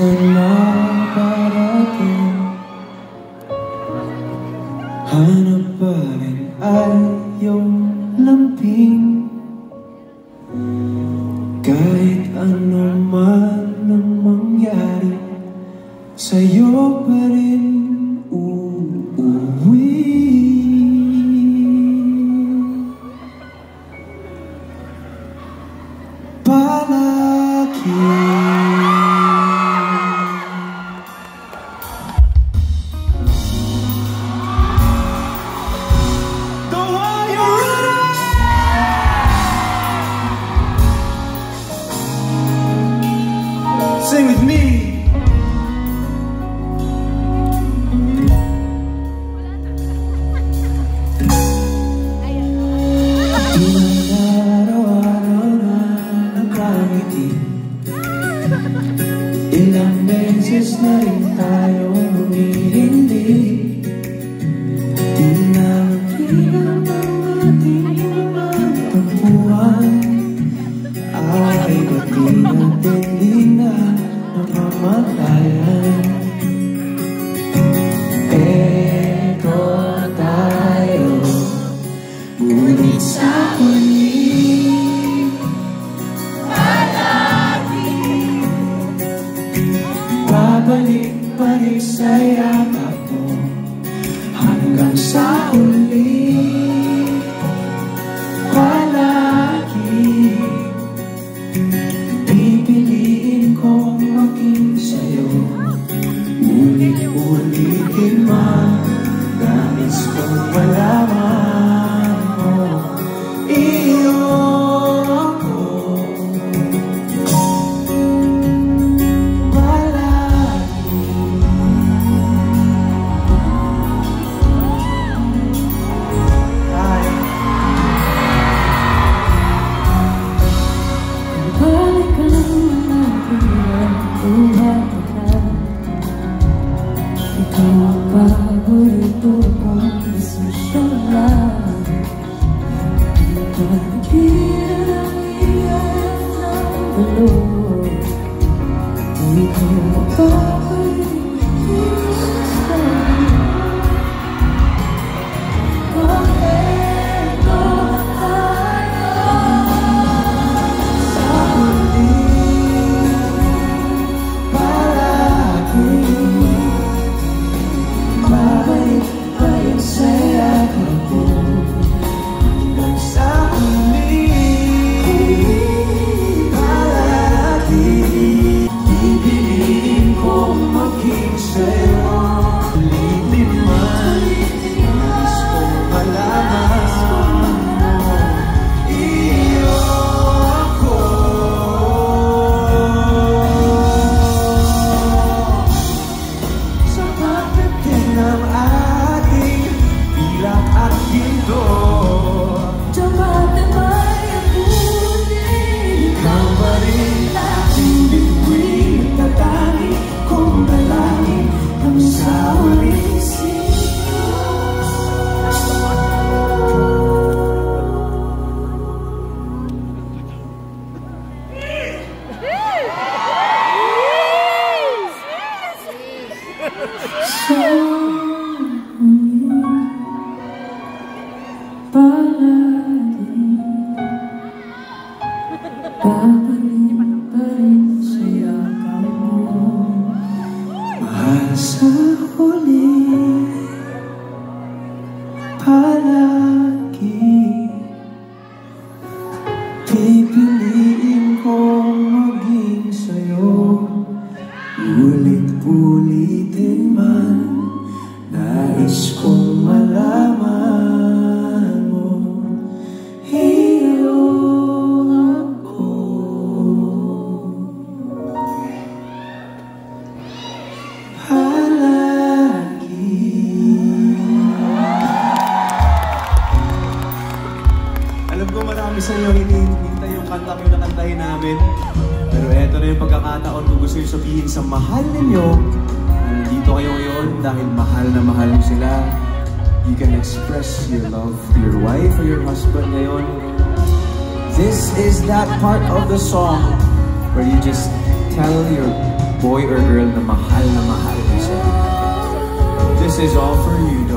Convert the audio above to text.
man makarating, hanap pa rin ay iyong lamping. Kahit ano man ang mangyari, sa'yo pa rin uuwi. Palagi. Sing with me. Ilang araw-araw na nagkangiti, ilang beses na rin tayong humihindi. Di na makilang ang ating mga tampuhan, ay ba't di natin di na napamatayan? Eto tayo, ngunit sa huli, palagi babalik pa rin sa yakap mo hanggang sa huli. Palagi pipiliin kong maging sa'yo, ulit-ulitin man, nais kong malaman mo, iyo ako. Palagi balik ka naman natin ang buhay ka. Ikaw ang paborito kong desisyon lang. Pagkira ang iyan ng gulo, di ko mapapalitin sa sa'yo. Eto tayo, sa huli, palagi babalik pa rin sa yakap mo hanggang sa huli. Palagi pipiliin kong maging sa'yo, ulitin man, nais kong malaman mo, iyo ako. Sa pagdating ng ating bilang at ginto, dapat na may abutin, ikaw pa rin aking bituin, tatangin kong dalangin ang sa huling sino. Sa huli, palagi babalik pa rin sa yakap mo, mahal. Sa huli, palagi pipiliin kong maging sa'yo, ulit-ulitin man, nais kong malaman mo, iyo ako. Palagi. Alam ko marami sa inyo hinihintay yung kantang yung nakantahin namin, pero eto na yung pagkakataon kung gusto yung sabihin sa mahal ninyo. Nandito kayo ngayon dahil mahal na mahal niyo sila. You can express your love to your wife or your husband ngayon. This is that part of the song where you just tell your boy or girl na mahal mo siya. This is all for you.